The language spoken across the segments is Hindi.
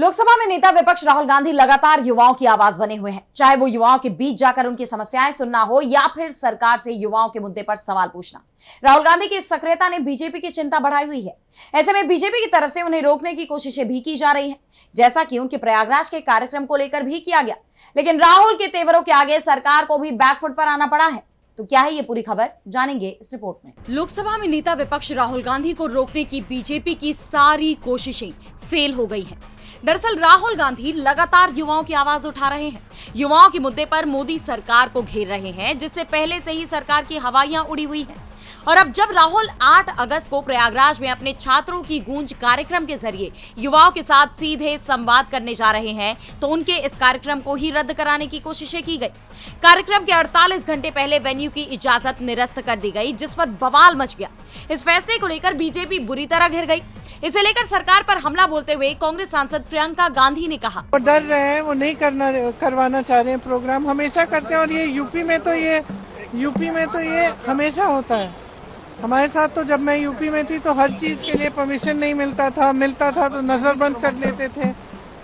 लोकसभा में नेता विपक्ष राहुल गांधी लगातार युवाओं की आवाज बने हुए हैं, चाहे वो युवाओं के बीच जाकर उनकी समस्याएं सुनना हो या फिर सरकार से युवाओं के मुद्दे पर सवाल पूछना। राहुल गांधी की इस सक्रियता ने बीजेपी की चिंता बढ़ाई हुई है। ऐसे में बीजेपी की तरफ से उन्हें रोकने की कोशिशें भी की जा रही है, जैसा कि उनके प्रयागराज के कार्यक्रम को लेकर भी किया गया। लेकिन राहुल के तेवरों के आगे सरकार को भी बैकफुट पर आना पड़ा है। तो क्या है ये पूरी खबर, जानेंगे इस रिपोर्ट में। लोकसभा में नेता विपक्ष राहुल गांधी को रोकने की बीजेपी की सारी कोशिशें फेल हो गई हैं। दरअसल राहुल गांधी लगातार युवाओं की आवाज उठा रहे हैं, युवाओं के मुद्दे पर मोदी सरकार को घेर रहे हैं, जिससे पहले से ही सरकार की हवाइयां उड़ी हुई हैं। और अब जब राहुल 8 अगस्त को प्रयागराज में अपने छात्रों की गूंज कार्यक्रम के जरिए युवाओं के साथ सीधे संवाद करने जा रहे हैं, तो उनके इस कार्यक्रम को ही रद्द कराने की कोशिशें की गई। कार्यक्रम के 48 घंटे पहले वेन्यू की इजाजत निरस्त कर दी गई, जिस पर बवाल मच गया। इस फैसले को लेकर बीजेपी बुरी तरह घिर गई। इसे लेकर सरकार पर हमला बोलते हुए कांग्रेस सांसद प्रियंका गांधी ने कहा, वो डर रहे हैं, वो नहीं करवाना चाह रहे हैं। प्रोग्राम हमेशा करते हैं और ये यूपी में तो ये हमेशा होता है। हमारे साथ तो जब मैं यूपी में थी तो हर चीज के लिए परमिशन नहीं मिलता था तो नजरबंद कर लेते थे।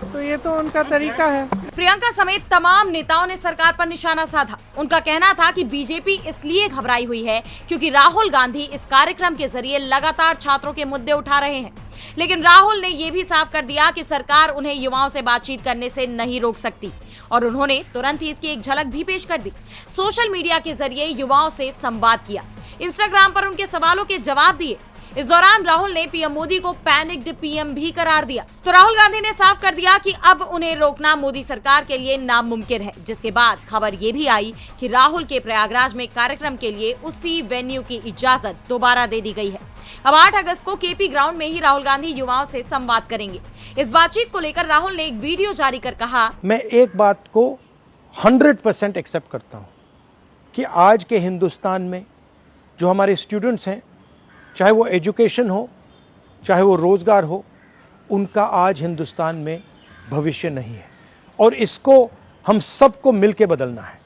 तो ये तो उनका तरीका है। प्रियंका समेत तमाम नेताओं ने सरकार पर निशाना साधा। उनका कहना था कि बीजेपी इसलिए घबराई हुई है क्योंकि राहुल गांधी इस कार्यक्रम के जरिए लगातार छात्रों के मुद्दे उठा रहे हैं। लेकिन राहुल ने ये भी साफ कर दिया कि सरकार उन्हें युवाओं से बातचीत करने से नहीं रोक सकती, और उन्होंने तुरंत ही इसकी एक झलक भी पेश कर दी। सोशल मीडिया के जरिए युवाओं से संवाद किया, इंस्टाग्राम पर उनके सवालों के जवाब दिए। इस दौरान राहुल ने पीएम मोदी को पैनिक्ड पीएम भी करार दिया। तो राहुल गांधी ने साफ कर दिया कि अब उन्हें रोकना मोदी सरकार के लिए नामुमकिन है। जिसके बाद खबर ये भी आई कि राहुल के प्रयागराज में कार्यक्रम के लिए उसी वेन्यू की इजाजत दोबारा दे दी गई है। अब 8 अगस्त को केपी ग्राउंड में ही राहुल गांधी युवाओं से संवाद करेंगे। इस बातचीत को लेकर राहुल ने एक वीडियो जारी कर कहा, मैं एक बात को 100% एक्सेप्ट करता हूँ कि आज के हिंदुस्तान में जो हमारे स्टूडेंट्स हैं, चाहे वो एजुकेशन हो, चाहे वो रोजगार हो, उनका आज हिंदुस्तान में भविष्य नहीं है और इसको हम सबको मिलकर बदलना है।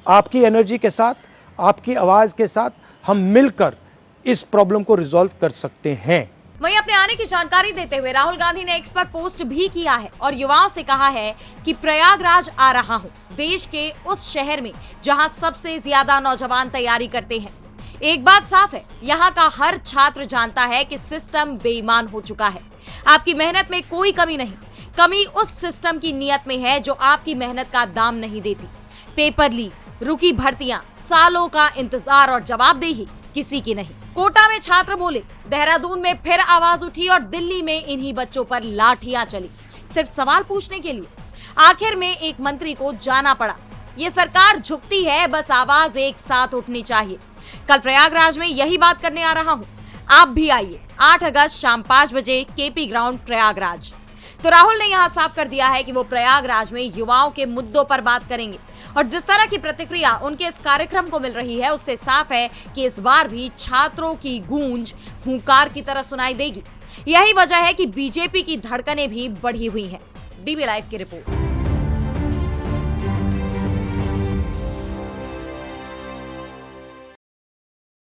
आपकी एनर्जी के साथ, आपकी आवाज के साथ हम मिलकर इस प्रॉब्लम को रिजॉल्व कर सकते हैं। वहीं अपने आने की जानकारी देते हुए राहुल गांधी ने एक्स पर पोस्ट भी किया है और युवाओं से कहा है कि प्रयागराज आ रहा हूं, देश के उस शहर में जहां सबसे ज्यादा नौजवान तैयारी करते हैं। एक बात साफ है, यहाँ का हर छात्र जानता है कि सिस्टम बेईमान हो चुका है। आपकी मेहनत में कोई कमी नहीं, कमी उस सिस्टम की नीयत में है जो आपकी मेहनत का दाम नहीं देती। पेपर लीक, रुकी भर्तियां, सालों का इंतजार और जवाबदेही किसी की नहीं। कोटा में छात्र बोले, देहरादून में फिर आवाज उठी और दिल्ली में इन्हीं बच्चों पर लाठियां चली, सिर्फ सवाल पूछने के लिए। आखिर में एक मंत्री को जाना पड़ा। ये सरकार झुकती है, बस आवाज एक साथ उठनी चाहिए। कल प्रयागराज में यही बात करने आ रहा हूं, आप भी आइए। 8 अगस्त शाम 5 बजे केपी ग्राउंड प्रयागराज। तो राहुल ने यहां साफ कर दिया है कि वो प्रयागराज में युवाओं के मुद्दों पर बात करेंगे और जिस तरह की प्रतिक्रिया उनके इस कार्यक्रम को मिल रही है, उससे साफ है कि इस बार भी छात्रों की गूंज हुंकार की तरह सुनाई देगी। यही वजह है कि बीजेपी की धड़कनें भी बढ़ी हुई हैं। डीबी लाइव की रिपोर्ट।